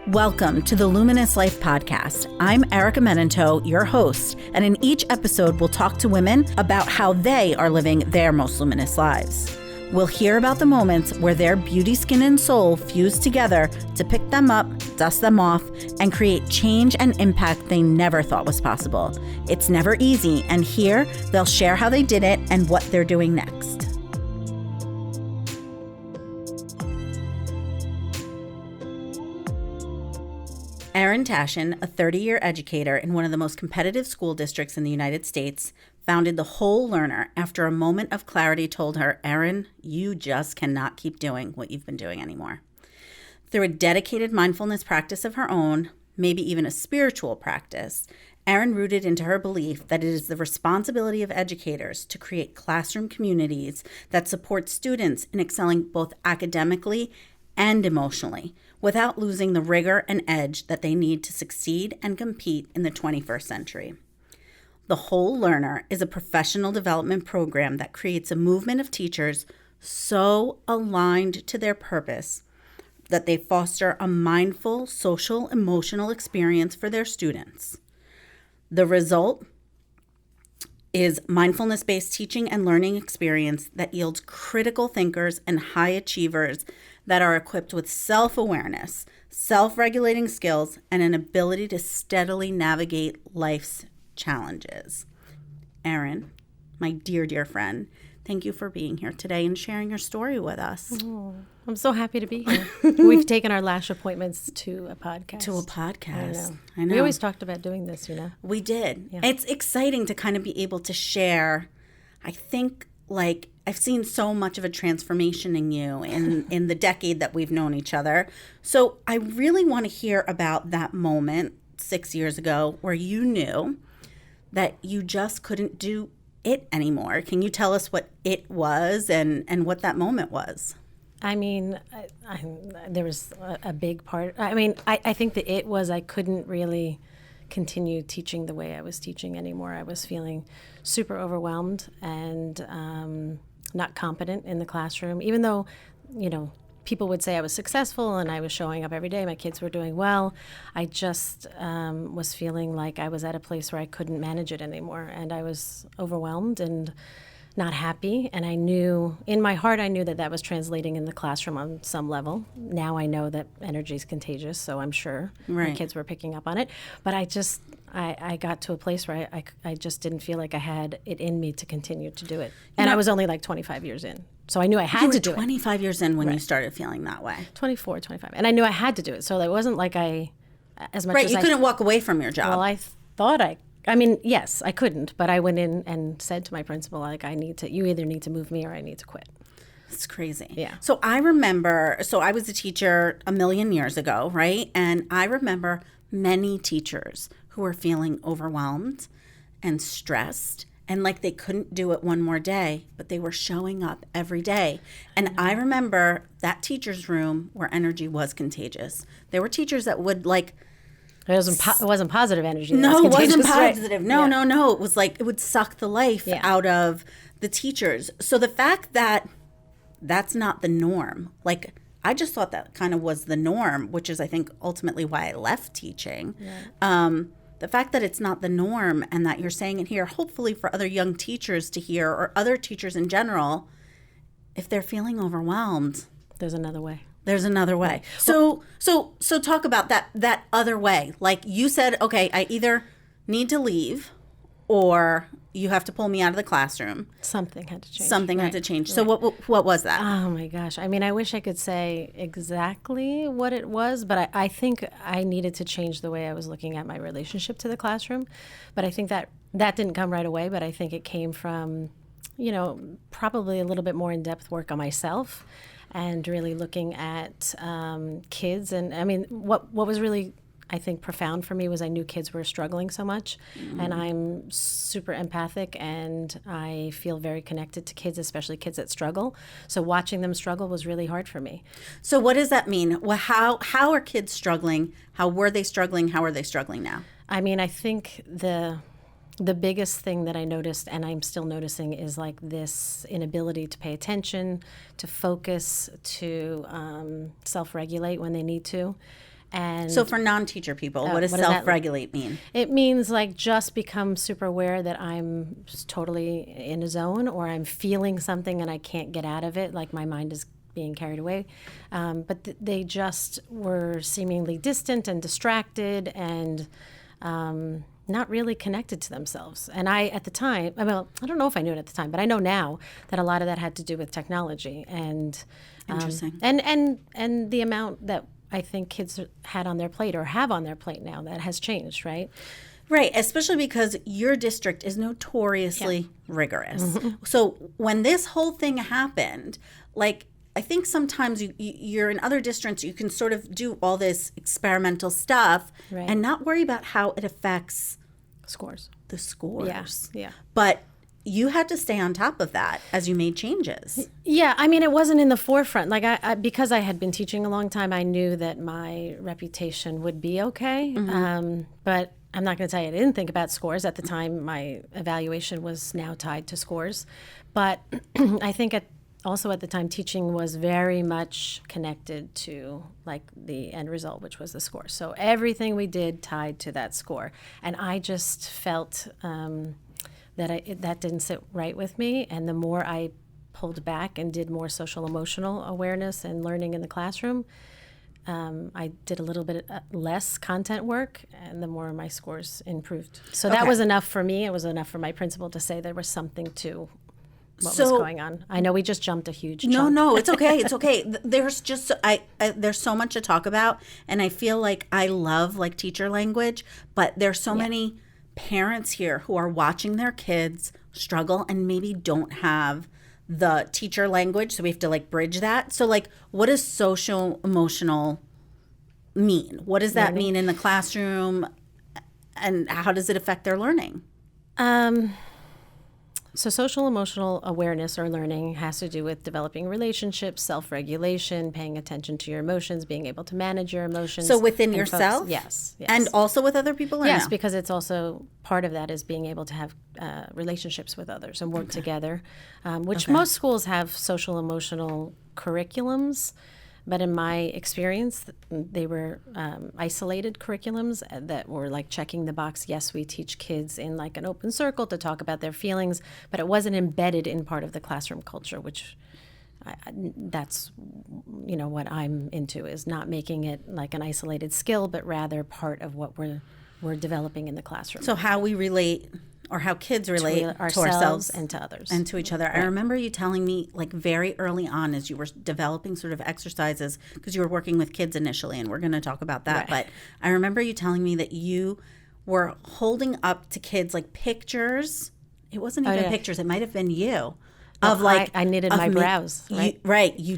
Welcome to the Luminous Life Podcast. I'm Erica Menento, your host, and in each episode, we'll talk to women about how they are living their most luminous lives. We'll hear about the moments where their beauty, skin, and soul fuse together to pick them up, dust them off, and create change and impact they never thought was possible. It's never easy, and here they'll share how they did it and what they're doing next. Erin Tashian, a 30-year educator in one of the most competitive school districts in the United States, founded The Whole Learner after a moment of clarity told her, Erin, you just cannot keep doing what you've been doing anymore. Through a dedicated mindfulness practice of her own, maybe even a spiritual practice, Erin rooted into her belief that it is the responsibility of educators to create classroom communities that support students in excelling both academically and emotionally, without losing the rigor and edge that they need to succeed and compete in the 21st century. The Whole Learner is a professional development program that creates a movement of teachers so aligned to their purpose that they foster a mindful, social, emotional experience for their students. The result is mindfulness-based teaching and learning experience that yields critical thinkers and high achievers that are equipped with self-awareness, self-regulating skills, and an ability to steadily navigate life's challenges. Erin, my dear, dear friend, thank you for being here today and sharing your story with us. Oh, I'm so happy to be here. We've taken our lash appointments to a podcast. To a podcast. I know. We always talked about doing this, you know. We did. Yeah. It's exciting to kind of be able to share. I think, like, I've seen so much of a transformation in you in the decade that we've known each other. So I really want to hear about that moment 6 years ago where you knew that you just couldn't do it anymore. Can you tell us what it was and what that moment was? I mean, there was a big part. I mean, I think that it was I couldn't really continue teaching the way I was teaching anymore. I was feeling super overwhelmed and not competent in the classroom, even though, you know, people would say I was successful and I was showing up every day. My kids were doing well. I just was feeling like I was at a place where I couldn't manage it anymore. And I was overwhelmed and not happy. And I knew, in my heart, I knew that that was translating in the classroom on some level. Now I know that energy is contagious, so I'm sure my kids were picking up on it. But I got to a place where I just didn't feel like I had it in me to continue to do it. And I was only like 25 years in. So I knew I had to do it. 25 years in when you started feeling that way. 24, 25. And I knew I had to do it. So it wasn't like as much as you couldn't walk away from your job. Well, I thought I mean, yes, I couldn't. But I went in and said to my principal, like, you either need to move me or I need to quit. It's crazy. Yeah. So I remember, I was a teacher a million years ago, right? And I remember many teachers who were feeling overwhelmed and stressed and like they couldn't do it one more day, but they were showing up every day. And I remember that teacher's room where energy was contagious. There were teachers that would like... It wasn't positive energy. No, it wasn't positive. Right? No. It was like it would suck the life out of the teachers. So the fact that that's not the norm, like I just thought that kind of was the norm, which is I think ultimately why I left teaching. Yeah. The fact that it's not the norm and that you're saying it here, hopefully for other young teachers to hear or other teachers in general, if they're feeling overwhelmed, there's another way. There's another way. So talk about that other way. Like you said, okay, I either need to leave or you have to pull me out of the classroom. Something had to change. Had to change. So what was that? Oh my gosh. I mean, I wish I could say exactly what it was, but I think I needed to change the way I was looking at my relationship to the classroom. But I think that didn't come right away, but I think it came from, you know, probably a little bit more in-depth work on myself and really looking at kids. And I mean, what was really, I think, profound for me was I knew kids were struggling so much. Mm-hmm. And I'm super empathic and I feel very connected to kids, especially kids that struggle. So watching them struggle was really hard for me. So what does that mean? Well, how are kids struggling? How were they struggling? How are they struggling now? I mean, I think the biggest thing that I noticed, and I'm still noticing, is like this inability to pay attention, to focus, to self-regulate when they need to. And So for non-teacher people, what does what does that self-regulate mean? it means like just become super aware that I'm totally in a zone, or I'm feeling something and I can't get out of it, like my mind is being carried away. But they just were seemingly distant and distracted and not really connected to themselves. And I, at the time, I don't know if I knew it at the time, but I know now that a lot of that had to do with technology and Interesting. and the amount that I think kids had on their plate or have on their plate now that has changed, right? Right, especially because your district is notoriously rigorous. So when this whole thing happened, like, I think sometimes you're in other districts, you can sort of do all this experimental stuff Right. and not worry about how it affects Scores. the scores. Yeah. But you had to stay on top of that as you made changes. Yeah, I mean, it wasn't in the forefront. Like, I because I had been teaching a long time, I knew that my reputation would be okay. But I'm not going to tell you I didn't think about scores. At the time, my evaluation was now tied to scores. But I think also at the time, teaching was very much connected to like the end result, which was the score. So everything we did tied to that score. And I just felt that didn't sit right with me. And the more I pulled back and did more social emotional awareness and learning in the classroom, I did a little bit less content work, and the more my scores improved. So that was enough for me. It was enough for my principal to say there was something to what was going on. I know we just jumped a huge chunk. No, it's okay. It's okay. There's just there's so much to talk about, and I feel like I love like teacher language, but there's so many parents here who are watching their kids struggle and maybe don't have the teacher language, so we have to like bridge that. So like, what does social emotional mean? What does that mean in the classroom, and how does it affect their learning? So social emotional awareness or learning has to do with developing relationships, self-regulation, paying attention to your emotions, being able to manage your emotions. So within yourself? Yes. And also with other people? Or Yes, no? because it's also part of that is being able to have relationships with others and work together, which most schools have social emotional curriculums. But in my experience, they were isolated curriculums that were like checking the box. Yes, we teach kids in like an open circle to talk about their feelings, but it wasn't embedded in part of the classroom culture, which that's, what I'm into, is not making it like an isolated skill, but rather part of what we're developing in the classroom. So how we relate, or how kids relate to ourselves and to others. And to each other. Right. I remember you telling me like very early on as you were developing sort of exercises, because you were working with kids initially, and we're going to talk about that. Right. But I remember you telling me that you were holding up to kids like pictures. It wasn't even pictures. It might have been you. Of like, I knitted my brows, right? You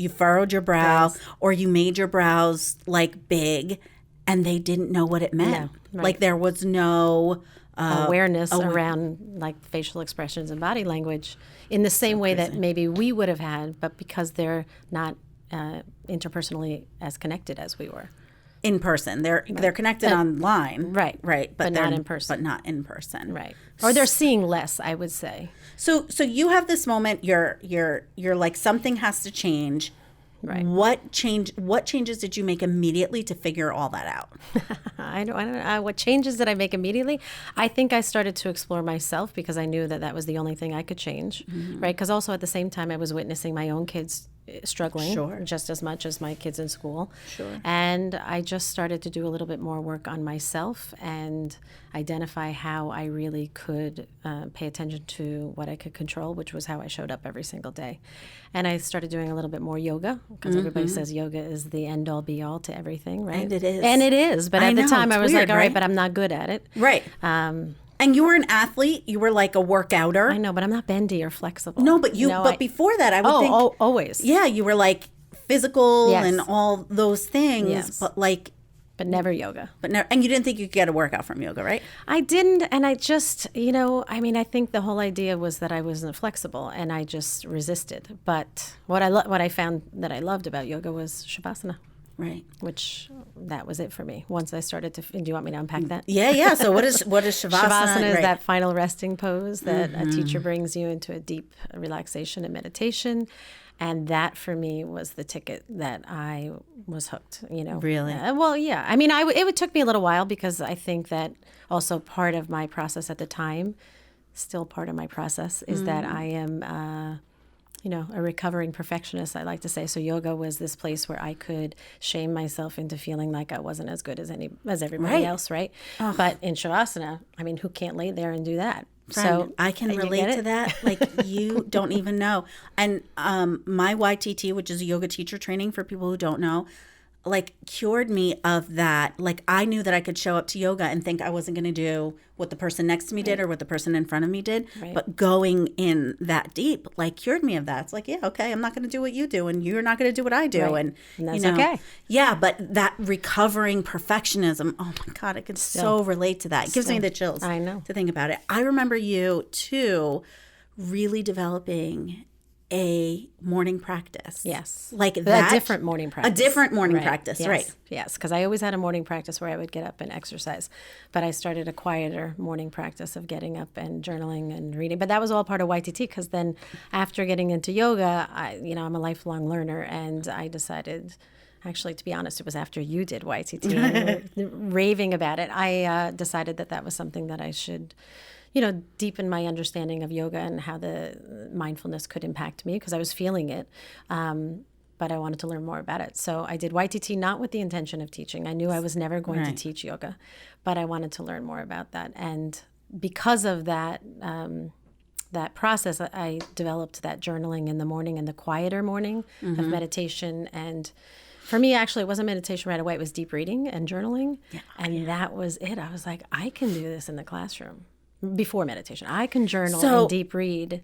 furrowed your brow, or you made your brows like big, and they didn't know what it meant. No, right. Like there was no awareness around like facial expressions and body language in the same way that maybe we would have had, but because they're not interpersonally as connected as we were. In person. They're connected online. Right. But not in person. But not in person. Right. Or they're seeing less, I would say. So you have this moment, you're like something has to change. Right. What changes did you make immediately to figure all that out? I don't know. What changes did I make immediately? I think I started to explore myself, because I knew that was the only thing I could change, right? Because also at the same time I was witnessing my own kids struggling just as much as my kids in school. Sure. And I just started to do a little bit more work on myself and identify how I really could pay attention to what I could control, which was how I showed up every single day. And I started doing a little bit more yoga, because everybody says yoga is the end-all be-all to everything, right? And it is. And it is. But at the time I was weird, like, all right, but I'm not good at it. Right. And you were an athlete. You were like a workouter. I know, but I'm not bendy or flexible. No, but before that, I would think. Oh, always. Yeah, you were like physical and all those things, but never yoga. And you didn't think you could get a workout from yoga, right? I didn't, and I just, I think the whole idea was that I wasn't flexible, and I just resisted. But what I found that I loved about yoga was shavasana. Right. which that was it for me. Once I started to, do you want me to unpack that? Yeah. So what is Shavasana? Shavasana is Right. that final resting pose that a teacher brings you into a deep relaxation and meditation. And that for me was the ticket that I was hooked, Really? Well, yeah. I mean, it took me a little while because I think that also part of my process at the time, still part of my process, is that I am, a recovering perfectionist, I like to say. So yoga was this place where I could shame myself into feeling like I wasn't as good as everybody Right. else, right? But in Shavasana, I mean, who can't lay there and do that? Friend, I can you get relate to it? that. Like you don't even know. And my YTT, which is a yoga teacher training for people who don't know, like cured me of that. Like I knew that I could show up to yoga and think I wasn't going to do what the person next to me did or what the person in front of me did. Right. But going in that deep, like cured me of that. It's like, yeah, okay, I'm not going to do what you do and you're not going to do what I do. Right. And that's okay. Yeah, but that recovering perfectionism, oh my God, I can so relate to that. It gives me the chills. I know. To think about it. I remember you too really developing a morning practice. Yes. Like that. A different morning practice. A different morning Right. practice, Yes. right. Yes, because I always had a morning practice where I would get up and exercise. But I started a quieter morning practice of getting up and journaling and reading. But that was all part of YTT because then after getting into yoga, I'm a lifelong learner and I decided, actually, to be honest, it was after you did YTT and you were raving about it. I decided that was something that I should deepen my understanding of yoga and how the mindfulness could impact me because I was feeling it. But I wanted to learn more about it. So I did YTT not with the intention of teaching. I knew I was never going to teach yoga, but I wanted to learn more about that. And because of that, that process, I developed that journaling in the morning and the quieter morning of meditation. And for me, actually, it wasn't meditation right away. It was deep reading and journaling. Yeah. And that was it. I was like, I can do this in the classroom. Before meditation, I can journal and deep read,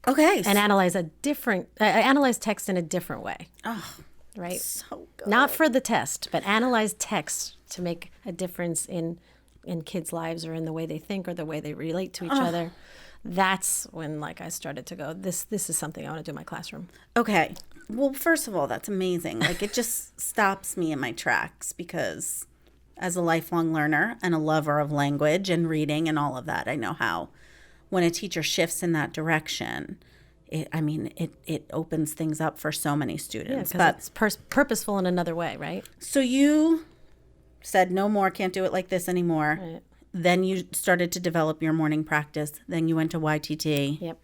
and analyze analyze text in a different way. Oh, right. So good. Not for the test, but analyze text to make a difference in kids' lives or in the way they think or the way they relate to each other. That's when, I started to go. This is something I want to do in my classroom. Okay. Well, first of all, that's amazing. Like it just stops me in my tracks because, as a lifelong learner and a lover of language and reading and all of that, I know how when a teacher shifts in that direction, it opens things up for so many students. Yeah, because it's purposeful in another way, right? So you said, no more, can't do it like this anymore. Right. Then you started to develop your morning practice. Then you went to YTT. Yep.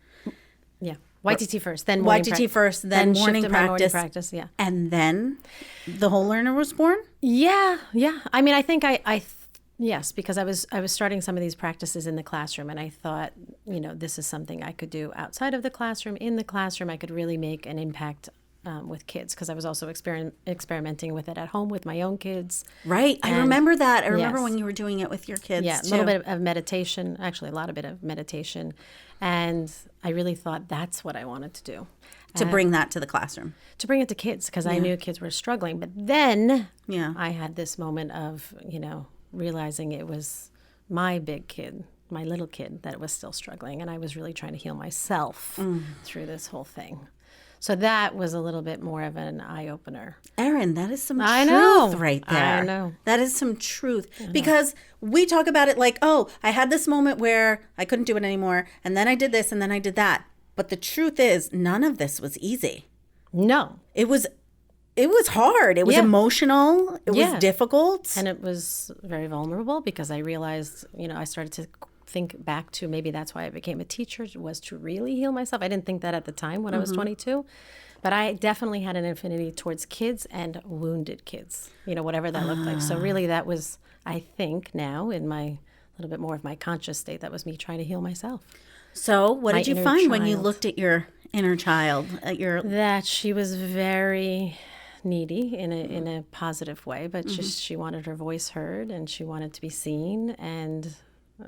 Yeah. YTT first, then morning YTT first, then morning shifted my morning practice. practice, yeah. And then the whole learner was born? Yeah. I mean, I think yes, because I was starting some of these practices in the classroom, and I thought, this is something I could do outside of the classroom. In the classroom, I could really make an impact with kids because I was also experimenting with it at home with my own kids. Right. I remember that. I remember yes. when you were doing it with your kids, Yeah, too. a little bit of meditation, actually a lot of bit of meditation. And I really thought that's what I wanted to do. To bring that to the classroom. To bring it to kids because I knew kids were struggling. But then I had this moment of, realizing it was my big kid, my little kid that was still struggling. And I was really trying to heal myself through this whole thing. So that was a little bit more of an eye-opener. Erin, that is some truth right there. I know. That is some truth. Because we talk about it like, oh, I had this moment where I couldn't do it anymore, and then I did this, and then I did that. But the truth is, none of this was easy. No. It was hard. It was emotional. It was difficult. And it was very vulnerable because I realized, I started to think back to maybe that's why I became a teacher, was to really heal myself. I didn't think that at the time when I was 22, but I definitely had an affinity towards kids and wounded kids, whatever that looked like. So really that was, I think now in my little bit more of my conscious state, that was me trying to heal myself. So what did you find when you child. looked at your inner child? That she was very needy in a positive way, but just she wanted her voice heard and she wanted to be seen. And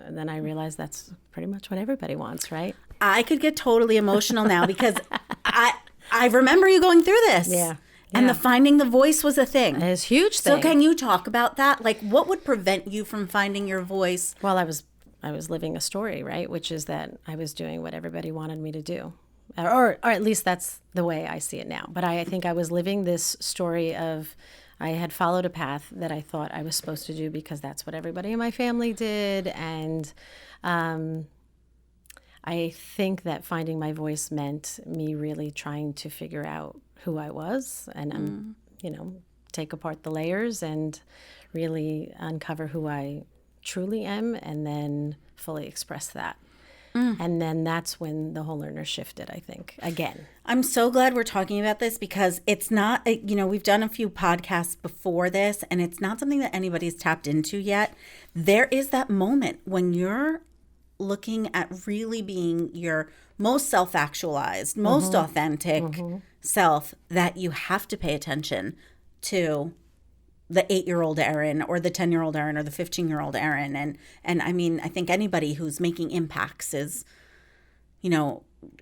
then I realized that's pretty much what everybody wants, right? I could get totally emotional now because I remember you going through this. Yeah. And the finding the voice was a thing. It's a huge thing. So can you talk about that? Like what would prevent you from finding your voice? Well, I was living a story, right? Which is that I was doing what everybody wanted me to do. Or at least that's the way I see it now. But I think I was living this story of I had followed a path that I thought I was supposed to do because that's what everybody in my family did. And I think that finding my voice meant me really trying to figure out who I was and, take apart the layers and really uncover who I truly am and then fully express that. And then that's when the whole learner shifted, I think, again. I'm so glad we're talking about this because it's not, we've done a few podcasts before this and it's not something that anybody's tapped into yet. There is that moment when you're looking at really being your most self-actualized, most authentic self that you have to pay attention to the 8-year-old Erin or the 10-year-old Erin or the 15-year-old Erin. And I mean, I think anybody who's making impacts is,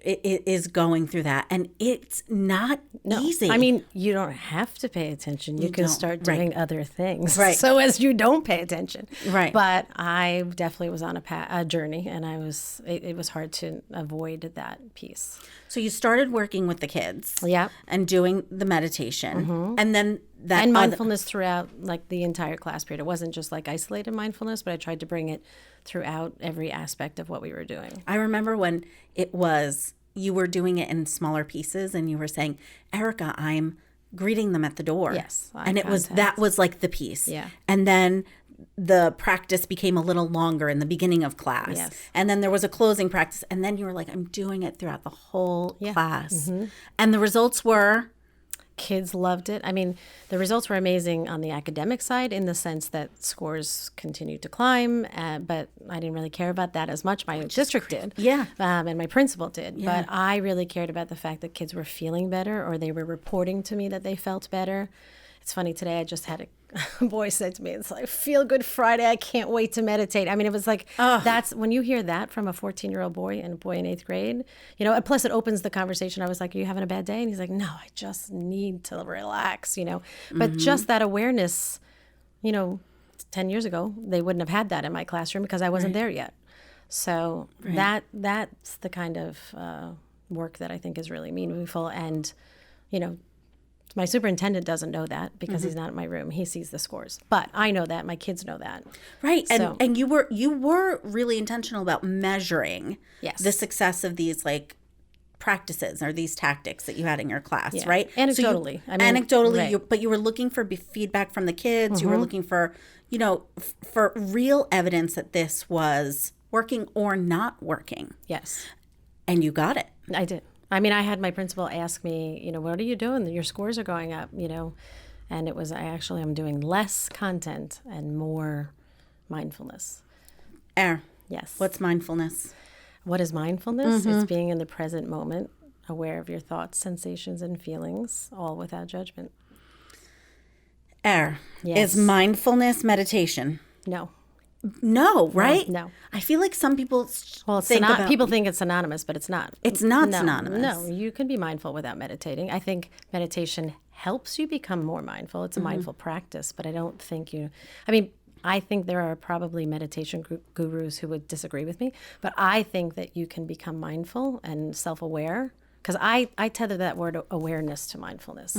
it is going through that. And it's not easy. I mean, you don't have to pay attention. You can start doing other things. Right. So as you don't pay attention. Right. But I definitely was on a journey, and it was hard to avoid that piece. So you started working with the kids. Yeah. And doing the meditation. And then that. And mindfulness throughout like the entire class period. It wasn't just like isolated mindfulness, but I tried to bring it throughout every aspect of what we were doing. I remember when you were doing it in smaller pieces and you were saying, Erica, I'm greeting them at the door. Yes. And that was like the piece. Yeah. And then the practice became a little longer in the beginning of class. Yes. And then there was a closing practice. And then you were like, I'm doing it throughout the whole class. And the results were? Kids loved it. I mean, the results were amazing on the academic side in the sense that scores continued to climb, but I didn't really care about that as much. My district did. Yeah. And my principal did. Yeah. But I really cared about the fact that kids were feeling better or they were reporting to me that they felt better. It's funny, today I just had a boy said to me, it's like, feel good Friday. I can't wait to meditate. I mean, it was like, that's when you hear that from a 14-year-old boy and a boy in 8th grade, and plus it opens the conversation. I was like, are you having a bad day? And he's like, no, I just need to relax, But just that awareness, 10 years ago, they wouldn't have had that in my classroom because I wasn't there yet. So that's the kind of work that I think is really meaningful. And, my superintendent doesn't know that because he's not in my room. He sees the scores, but I know that. My kids know that. Right. And you were really intentional about measuring the success of these like practices or these tactics that you had in your class, right? Anecdotally. So but you were looking for feedback from the kids. You were looking for, for real evidence that this was working or not working. Yes. And you got it. I did. I mean, I had my principal ask me, what are you doing? Your scores are going up, and it was, I'm doing less content and more mindfulness. Yes. What's mindfulness? What is mindfulness? It's being in the present moment, aware of your thoughts, sensations, and feelings, all without judgment. Yes. Is mindfulness meditation? No, right? No. I feel like some people people think it's synonymous, but it's not. It's not synonymous. No, you can be mindful without meditating. I think meditation helps you become more mindful. It's a mindful practice, but I don't think I think there are probably meditation gurus who would disagree with me, but I think that you can become mindful and self-aware. Because I tether that word awareness to mindfulness.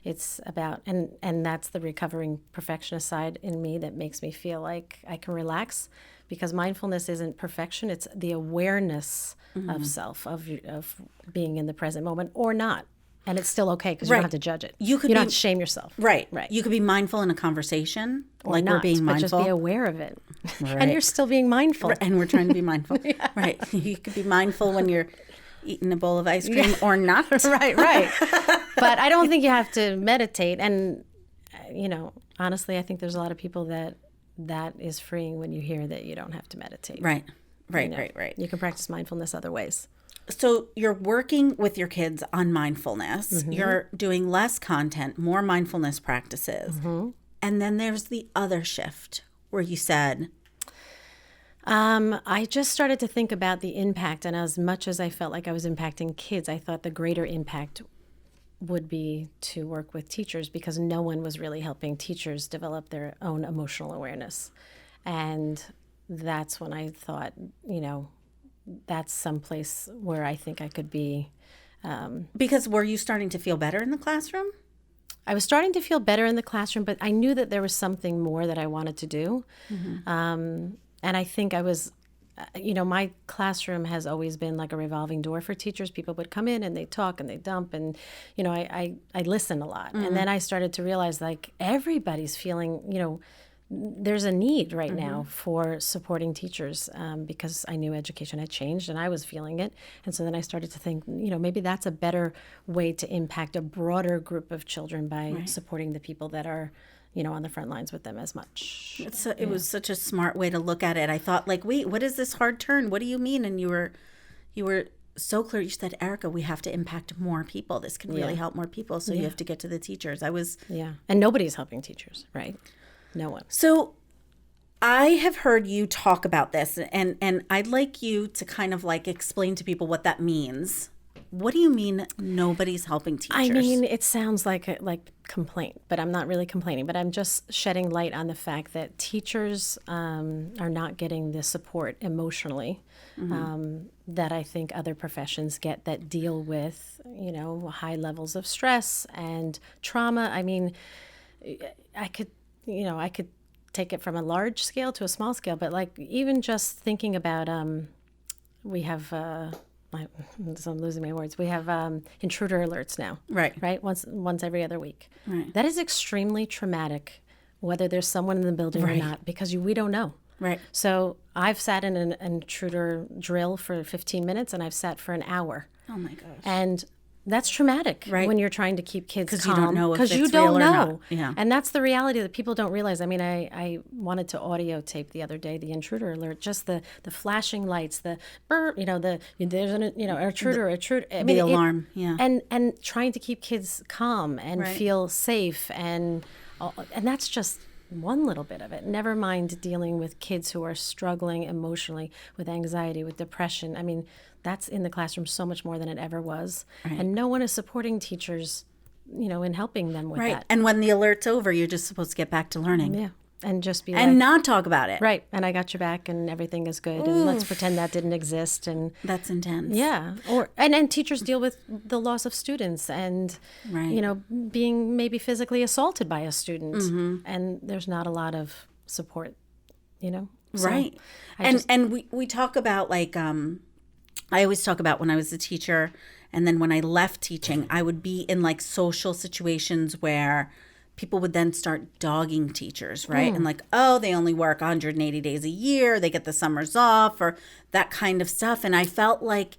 It's about, and that's the recovering perfectionist side in me that makes me feel like I can relax, because mindfulness isn't perfection. It's the awareness of self, of being in the present moment or not. And it's still okay because you don't have to judge it. You don't have to shame yourself. Right. You could be mindful in a conversation, or like not, we're being mindful. But just be aware of it. Right. And you're still being mindful. Right. And we're trying to be mindful. Right. You could be mindful when you're eating a bowl of ice cream or not. Right. But I don't think you have to meditate. And, honestly, I think there's a lot of people that is freeing when you hear that you don't have to meditate. Right. You can practice mindfulness other ways. So you're working with your kids on mindfulness. You're doing less content, more mindfulness practices. And then there's the other shift where you said, I just started to think about the impact, and as much as I felt like I was impacting kids, I thought the greater impact would be to work with teachers, because no one was really helping teachers develop their own emotional awareness. And that's when I thought, that's someplace where I think I could be. Because were you starting to feel better in the classroom? I was starting to feel better in the classroom, but I knew that there was something more that I wanted to do. And I think I was, my classroom has always been like a revolving door for teachers. People would come in and they talk and they dump, and I listen a lot. And then I started to realize like everybody's feeling, there's a need right now for supporting teachers, because I knew education had changed and I was feeling it. And so then I started to think, maybe that's a better way to impact a broader group of children by supporting the people that are, on the front lines with them as much. It was such a smart way to look at it. I thought like, wait, what is this hard turn? What do you mean? And you were so clear. You said, Erica, we have to impact more people. This can really help more people. So you have to get to the teachers. And nobody's helping teachers, right? No one. So I have heard you talk about this, and I'd like you to kind of like explain to people what that means. What do you mean nobody's helping teachers? I mean, it sounds like complaint, but I'm not really complaining. But I'm just shedding light on the fact that teachers are not getting the support emotionally that I think other professions get that deal with, high levels of stress and trauma. I mean, I could take it from a large scale to a small scale, but like even just thinking about, we have, so I'm losing my words. We have intruder alerts now, right? Once every other week. Right. That is extremely traumatic, whether there's someone in the building or not, because we don't know. Right. So I've sat in an intruder drill for 15 minutes, and I've sat for an hour. Oh my gosh. And that's traumatic when you're trying to keep kids calm. Because you don't know if it's you don't real or know. not. Yeah. And that's the reality that people don't realize. I mean, I wanted to audio tape the other day the intruder alert, just the flashing lights, the burp, there's an intruder. I mean, the alarm, yeah. And trying to keep kids calm and feel safe, and that's just one little bit of it. Never mind dealing with kids who are struggling emotionally with anxiety, with depression. I mean, that's in the classroom so much more than it ever was. Right. And no one is supporting teachers, in helping them with that. And when the alert's over, you're just supposed to get back to learning. Yeah. And just be and not talk about it. Right. And I got your back and everything is good. And let's pretend that didn't exist. And that's intense. Yeah. And teachers deal with the loss of students and, being maybe physically assaulted by a student. And there's not a lot of support, So right. And we talk about like, I always talk about when I was a teacher, and then when I left teaching, I would be in like social situations where people would then start dogging teachers, right? And like, oh, they only work 180 days a year, they get the summers off, or that kind of stuff. And I felt like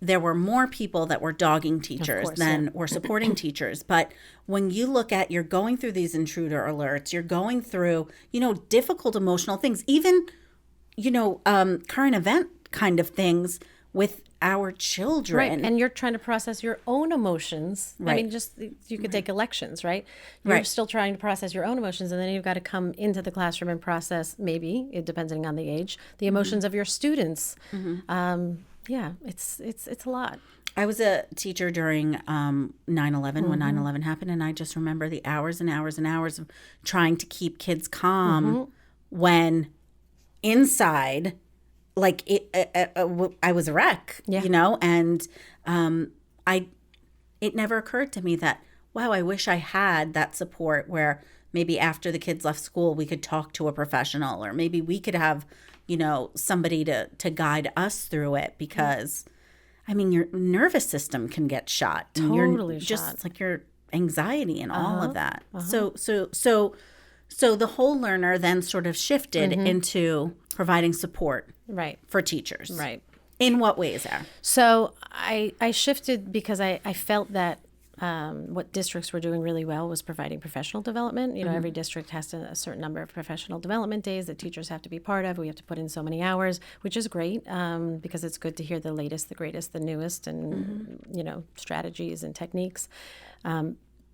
there were more people that were dogging teachers than were supporting teachers. But when you look at, you're going through these intruder alerts, you're going through, difficult emotional things, even, current event kind of things with our children. Right. And you're trying to process your own emotions. Right. I mean, just you could take elections, right? You're still trying to process your own emotions, and then you've got to come into the classroom and process, maybe, depending on the age, the emotions of your students. Yeah, it's a lot. I was a teacher during 9/11 when 9/11 happened, and I just remember the hours and hours and hours of trying to keep kids calm when inside, like I was a wreck, and it never occurred to me that, wow, I wish I had that support where maybe after the kids left school, we could talk to a professional, or maybe we could have, somebody to guide us through it, because I mean, your nervous system can get shot. Totally just shot. like your anxiety and all of that. So the whole learner then sort of shifted into providing support for teachers. Right. In what ways, Erin? So I shifted because I felt that what districts were doing really well was providing professional development. Every district has a certain number of professional development days that teachers have to be part of. We have to put in so many hours, which is great because it's good to hear the latest, the greatest, the newest, and, strategies and techniques.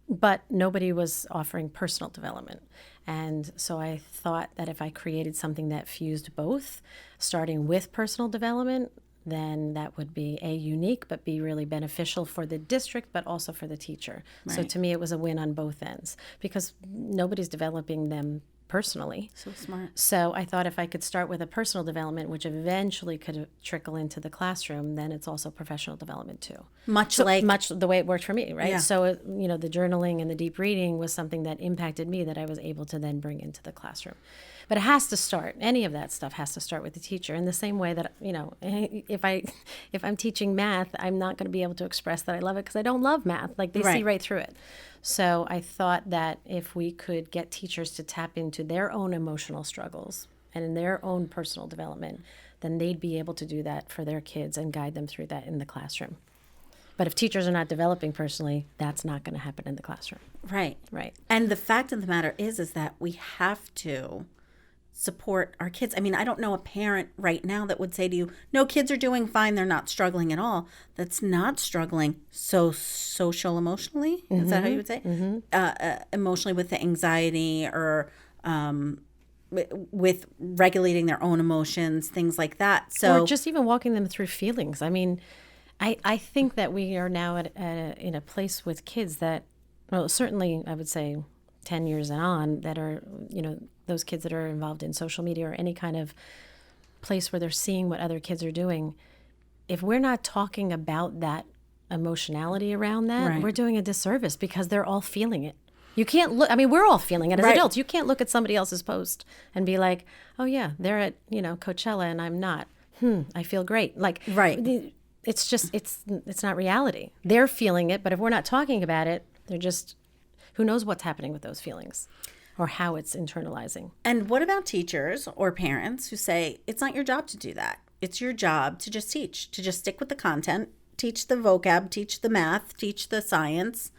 But nobody was offering personal development. And so I thought that if I created something that fused both, starting with personal development, then that would be unique, but be really beneficial for the district, but also for the teacher. Right. So to me, it was a win on both ends, because nobody's developing them personally. So smart. So I thought if I could start with a personal development, which eventually could trickle into the classroom, then it's also professional development too. Much The way it worked for me, right? Yeah. So, the journaling and the deep reading was something that impacted me that I was able to then bring into the classroom. But it has to start, any of that stuff has to start with the teacher, in the same way that, if I'm teaching math, I'm not going to be able to express that I love it because I don't love math. Like, they see right through it. So I thought that if we could get teachers to tap into their own emotional struggles and in their own personal development, then they'd be able to do that for their kids and guide them through that in the classroom. But if teachers are not developing personally, that's not going to happen in the classroom. Right. Right. And the fact of the matter is that we have to support our kids. I mean, I don't know a parent right now that would say to you, no, kids are doing fine, they're not struggling at all. That's not struggling social emotionally. Is that how you would say? Emotionally with the anxiety or with regulating their own emotions, things like that. So, or just even walking them through feelings. I mean, I think that we are now in a place with kids that, well, certainly I would say 10 years and on, that are, those kids that are involved in social media or any kind of place where they're seeing what other kids are doing. If we're not talking about that emotionality around that, we're doing a disservice because they're all feeling it. You can't look, I mean, we're all feeling it as adults. You can't look at somebody else's post and be like, oh yeah, they're at, Coachella and I'm not. I feel great. Like, it's just, it's not reality. They're feeling it, but if we're not talking about it, they're just, who knows what's happening with those feelings or how it's internalizing. And what about teachers or parents who say, it's not your job to do that. It's your job to just teach, to just stick with the content, teach the vocab, teach the math, teach the science.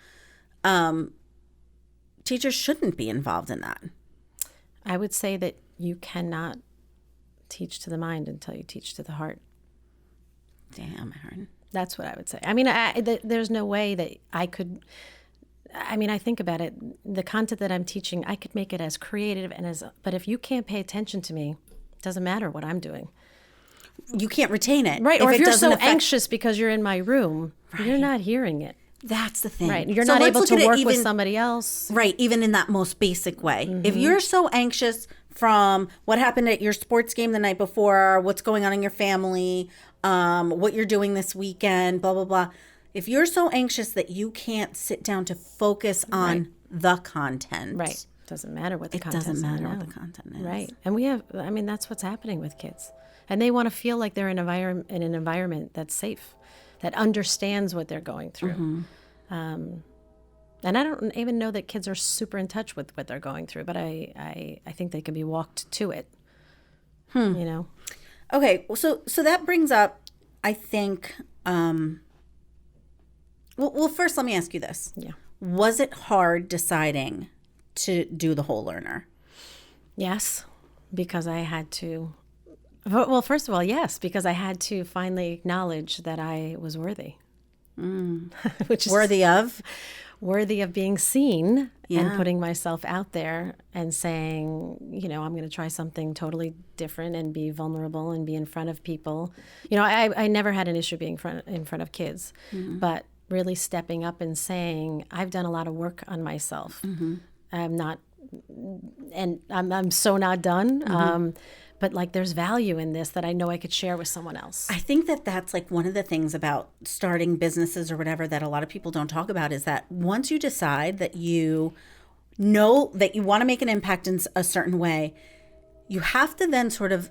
Teachers shouldn't be involved in that. I would say that you cannot teach to the mind until you teach to the heart. Damn, Erin. That's what I would say. I mean, there's no way that I could... I mean, I think about it, the content that I'm teaching, I could make it as creative but if you can't pay attention to me, it doesn't matter what I'm doing. You can't retain it. Right. Or if you're so anxious because you're in my room, you're not hearing it. That's the thing. Right. You're not able to work with somebody else. Right. Even in that most basic way. If you're so anxious from what happened at your sports game the night before, what's going on in your family, what you're doing this weekend, blah, blah, blah. If you're so anxious that you can't sit down to focus on the content. Right. Doesn't matter what the content is. It doesn't matter what the content is. Right. And that's what's happening with kids. And they want to feel like they're in an environment that's safe, that understands what they're going through. And I don't even know that kids are super in touch with what they're going through, but I think they can be walked to it. Okay. So that brings up, I think... Well, first, let me ask you this. Yeah. Was it hard deciding to do the whole learner? Yes, because I had to. Well, first of all, yes, because I had to finally acknowledge that I was worthy. Which is worthy of being seen and putting myself out there and saying, I'm going to try something totally different and be vulnerable and be in front of people. I never had an issue being in front of kids, but really stepping up and saying, I've done a lot of work on myself. I'm so not done. But like, there's value in this that I know I could share with someone else. I think that that's like one of the things about starting businesses or whatever that a lot of people don't talk about is that once you decide that you know that you want to make an impact in a certain way, you have to then sort of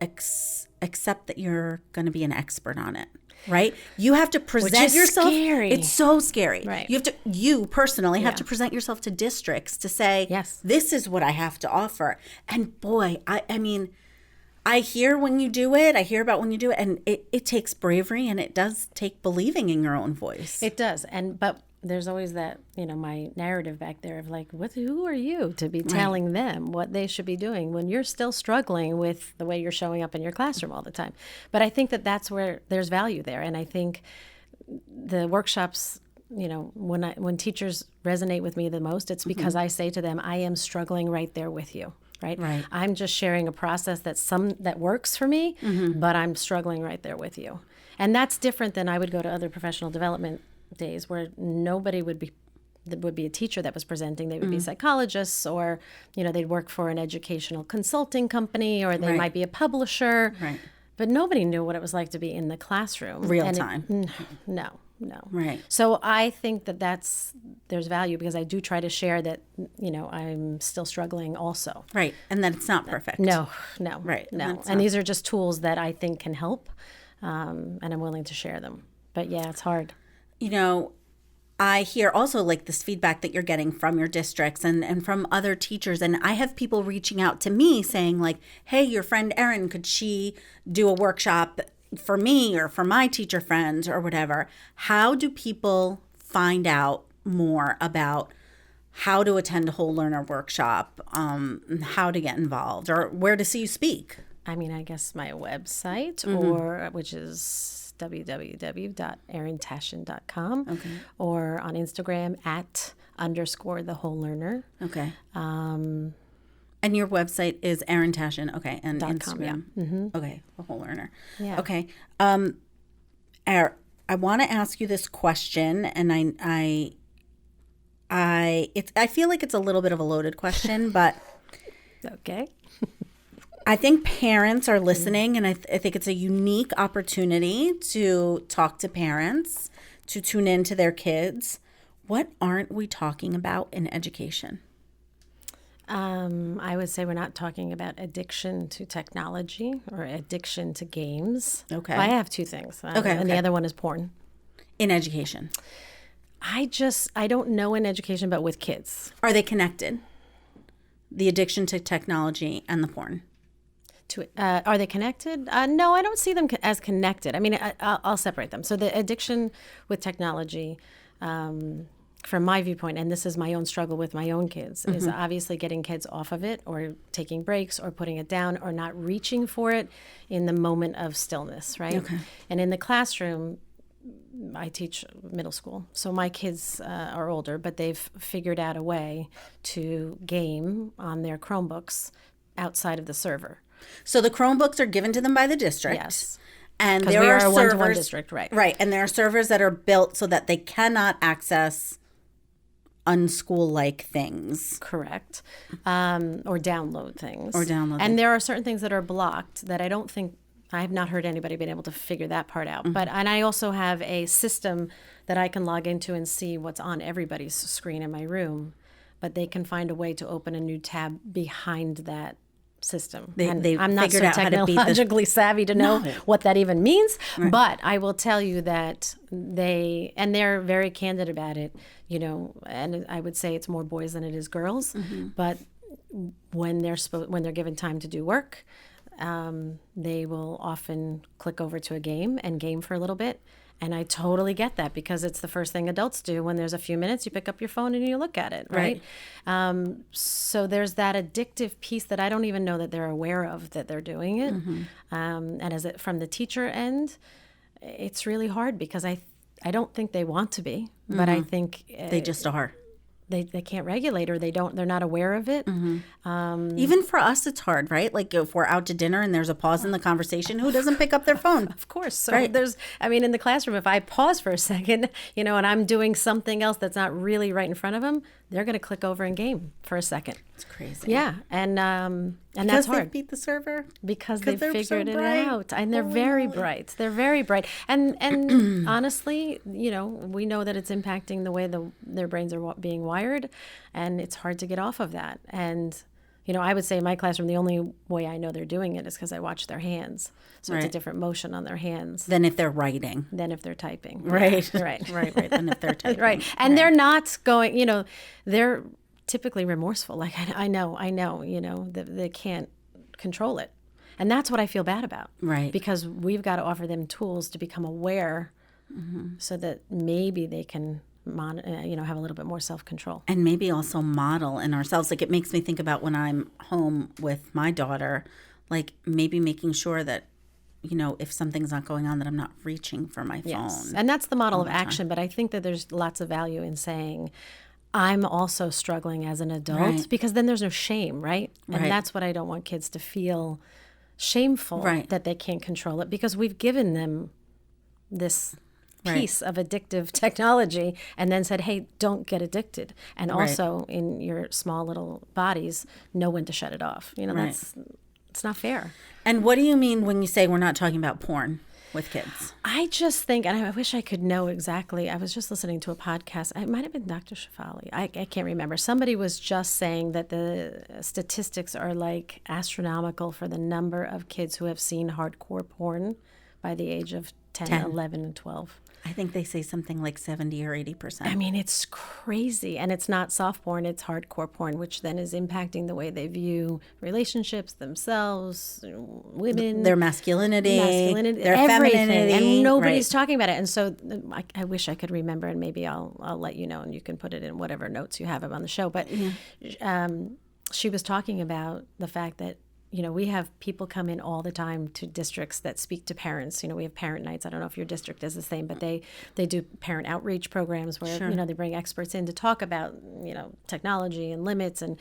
accept that you're going to be an expert on it. Right? You have to present yourself. Scary. It's so scary. Right. You personally have to present yourself to districts to say, yes, this is what I have to offer. And boy, I mean, I hear when you do it, I hear about when you do it, and it takes bravery and it does take believing in your own voice. It does. But there's always that, my narrative back there of like, who are you to be telling them what they should be doing when you're still struggling with the way you're showing up in your classroom all the time? But I think that that's where there's value there. And I think the workshops, when teachers resonate with me the most, it's because I say to them, I am struggling right there with you. Right. I'm just sharing a process that works for me, but I'm struggling right there with you. And that's different than I would go to other professional development days where nobody would be there would be a teacher that was presenting. They would be psychologists, or, they'd work for an educational consulting company, or they might be a publisher. Right. But nobody knew what it was like to be in the classroom. Real time. No. Right. So I think there's value, because I do try to share that, I'm still struggling also. Right. And that it's not perfect. No. Right. No. And these are just tools that I think can help, and I'm willing to share them. But yeah, it's hard. I hear also like this feedback that you're getting from your districts and from other teachers. And I have people reaching out to me saying like, hey, your friend Erin, could she do a workshop for me or for my teacher friends or whatever? How do people find out more about how to attend a whole learner workshop, how to get involved, or where to see you speak? I mean, I guess my website, or which is www.erintashian.com, or on Instagram @_the whole learner. Okay. And your website is Erin Tashian. Okay. And Instagram. Yeah. Okay. The whole learner. Yeah. Okay. I want to ask you this question, and I feel like it's a little bit of a loaded question, but okay. I think parents are listening, and I think it's a unique opportunity to talk to parents, to tune in to their kids. What aren't we talking about in education? I would say we're not talking about addiction to technology or addiction to games. Okay. Well, I have two things. And the other one is porn. In education. I don't know in education, but with kids. Are they connected? The addiction to technology and the porn? Are they connected? No, I don't see them as connected. I mean, I'll separate them. So the addiction with technology, from my viewpoint, and this is my own struggle with my own kids, is obviously getting kids off of it, or taking breaks, or putting it down, or not reaching for it in the moment of stillness, right? Okay. And in the classroom, I teach middle school, so my kids are older, but they've figured out a way to game on their Chromebooks outside of the server. So the Chromebooks are given to them by the district. Yes. And Because there we are are a one-to-one servers, district, right? Right. And there are servers that are built so that they cannot access unschool-like things. Correct. Or download things. And there are certain things that are blocked that I have not heard anybody been able to figure that part out. And I also have a system that I can log into and see what's on everybody's screen in my room, but they can find a way to open a new tab behind that system. I'm not so technologically savvy to know what that even means, but I will tell you that they're very candid about it, and I would say it's more boys than it is girls, but when they're given time to do work, they will often click over to a game and game for a little bit. And I totally get that, because it's the first thing adults do. When there's a few minutes, you pick up your phone and you look at it, right? So there's that addictive piece that I don't even know that they're aware of that they're doing it. And from the teacher end, it's really hard, because I don't think they want to be, but I think they just are. They can't regulate, or they're not aware of it. Even for us, it's hard, right? Like if we're out to dinner and there's a pause in the conversation, who doesn't pick up their phone? Of course. So in the classroom, if I pause for a second, and I'm doing something else that's not really right in front of them, they're going to click over and game for a second. It's crazy. Yeah. And because that's hard. They beat the server? Because they've figured it bright. out. And they're very bright. They're very bright. And honestly, we know that it's impacting the way their brains are being wired. And it's hard to get off of that. And, I would say in my classroom, the only way I know they're doing it is because I watch their hands. So it's a different motion on their hands. Than if they're writing. Than if they're typing. Right. Yeah, right. Right. Than if they're typing. Right. And they're not going, they're typically remorseful. Like, I know, they can't control it. And that's what I feel bad about. Right. Because we've got to offer them tools to become aware, so that maybe they can have a little bit more self-control. And maybe also model in ourselves. Like, it makes me think about when I'm home with my daughter, like maybe making sure that, if something's not going on, that I'm not reaching for my phone. And that's the model of action. But I think that there's lots of value in saying, I'm also struggling as an adult, because then there's no shame, right? And that's what I don't want kids to feel, shameful that they can't control it, because we've given them this piece of addictive technology and then said, hey, don't get addicted. And also in your small little bodies, know when to shut it off. It's not fair. And what do you mean when you say we're not talking about porn with kids? I just think, and I wish I could know exactly. I was just listening to a podcast. It might have been Dr. Shafali. I can't remember. Somebody was just saying that the statistics are like astronomical for the number of kids who have seen hardcore porn by the age of 10. 11, and 12. I think they say something like 70 or 80%. I mean, it's crazy. And it's not soft porn, it's hardcore porn, which then is impacting the way they view relationships, themselves, women. Their masculinity, their everything. femininity. And nobody's talking about it. And so I wish I could remember, and maybe I'll let you know, and you can put it in whatever notes you have on the show. But she was talking about the fact that we have people come in all the time to districts that speak to parents. We have parent nights. I don't know if your district is the same, but they do parent outreach programs where, they bring experts in to talk about, technology and limits, and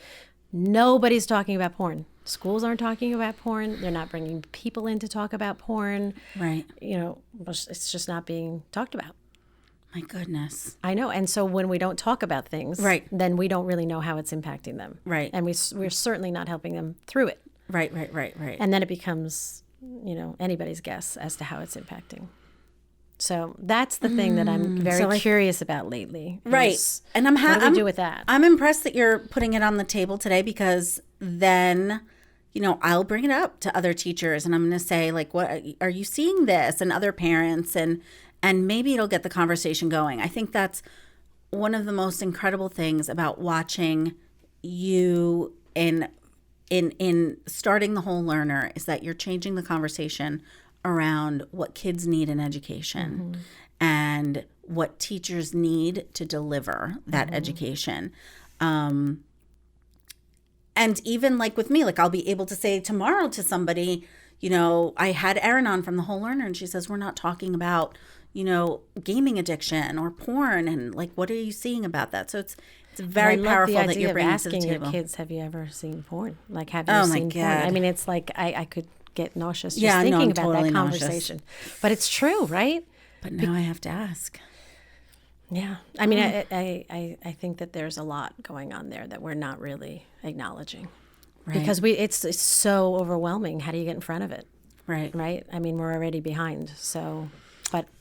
nobody's talking about porn. Schools aren't talking about porn. They're not bringing people in to talk about porn. Right. It's just not being talked about. My goodness. I know. And so when we don't talk about things, then we don't really know how it's impacting them. Right. And we're certainly not helping them through it. Right. And then it becomes, anybody's guess as to how it's impacting. So that's the thing that I'm very curious about lately. Right. And what do we do with that? I'm impressed that you're putting it on the table today, because then, I'll bring it up to other teachers and I'm going to say, like, what are you seeing this, and other parents, and maybe it'll get the conversation going. I think that's one of the most incredible things about watching you in starting the whole learner, is that you're changing the conversation around what kids need in education and what teachers need to deliver that education. And even like with me, like I'll be able to say tomorrow to somebody, I had Erin on from the Whole Learner, and she says, we're not talking about, gaming addiction or porn, and like, what are you seeing about that? So it's very powerful that you're bringing to the table. Asking your kids, have you ever seen porn? Like, have you seen porn? I mean, it's like I could get nauseous just thinking about that conversation. Nauseous. But it's true, right? But now I have to ask. Yeah. I mean, I think that there's a lot going on there that we're not really acknowledging. Right. Because it's so overwhelming. How do you get in front of it? Right. Right? I mean, we're already behind.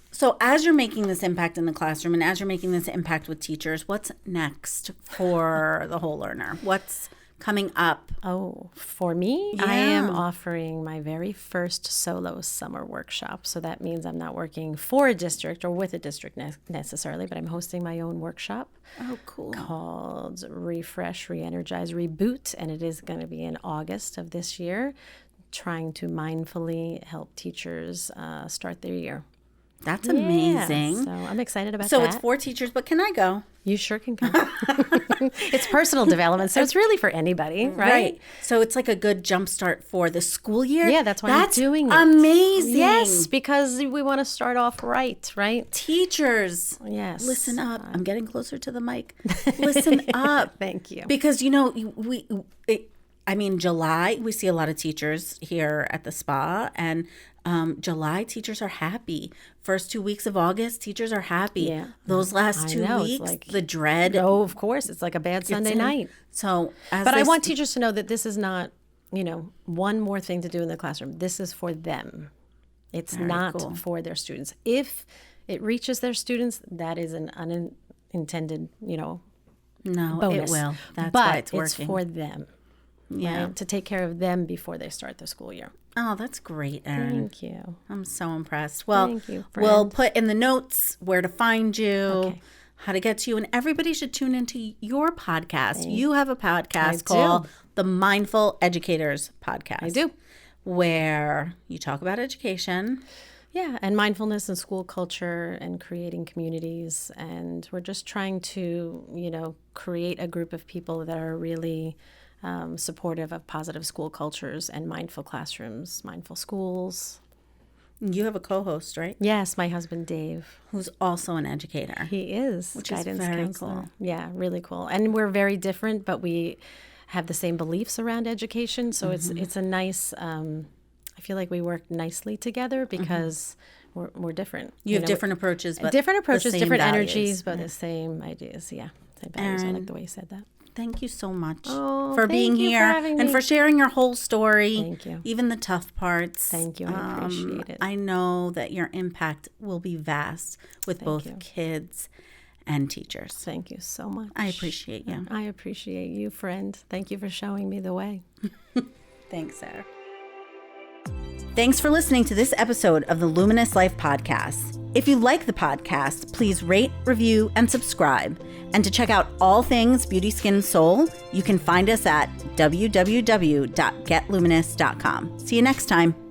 So as you're making this impact in the classroom, and as you're making this impact with teachers, what's next for the Whole Learner? What's coming up? Oh, for me, I am offering my very first solo summer workshop. So that means I'm not working for a district or with a district necessarily, but I'm hosting my own workshop. Oh, cool. Called Refresh, Re-Energize, Reboot. And it is going to be in August of this year, trying to mindfully help teachers start their year. That's amazing. So I'm excited about that. So it's for teachers, but can I go? You sure can go. It's personal development, so it's really for anybody, right? So it's like a good jumpstart for the school year. Yeah, that's why I'm doing it. Amazing. Yes, because we want to start off right? Teachers, yes, listen up. I'm getting closer to the mic. Listen up. Thank you. Because July, we see a lot of teachers here at the spa, and July, teachers are happy. First 2 weeks of August, teachers are happy. Yeah. Those last 2 weeks, like, the dread. Oh, of course. It's like a bad Sunday night. So, but I want teachers to know that this is not, one more thing to do in the classroom. This is for them. It's not for their students. If it reaches their students, that is an unintended, No, bonus. It will. That's why it's working. It's for them. Yeah. Right? To take care of them before they start the school year. Oh, that's great, Erin. Thank you. I'm so impressed. Well, thank you, we'll put in the notes where to find you, how to get to you, and everybody should tune into your podcast. You have a podcast called the Mindful Educators Podcast. I do. Where you talk about education. Yeah, and mindfulness and school culture and creating communities. And we're just trying to, create a group of people that are really supportive of positive school cultures and mindful classrooms, mindful schools. You have a co-host, right? Yes, my husband Dave, who's also an educator. He is, which is very counselor. Cool. Yeah, really cool. And we're very different, but we have the same beliefs around education. So it's a nice. I feel like we work nicely together because we're different. You have different approaches, but different approaches, the same different values. energies, but the same ideas. Yeah, same values. Erin, I like the way you said that. Thank you so much for being here and for sharing your whole story. Thank you. Even the tough parts. Thank you. I appreciate it. I know that your impact will be vast with both kids and teachers. Thank you so much. I appreciate you. I appreciate you, friend. Thank you for showing me the way. Thanks, Sarah. Thanks for listening to this episode of the Luminous Life Podcast. If you like the podcast, please rate, review, and subscribe. And to check out all things Beauty, Skin, Soul, you can find us at www.getluminous.com. See you next time.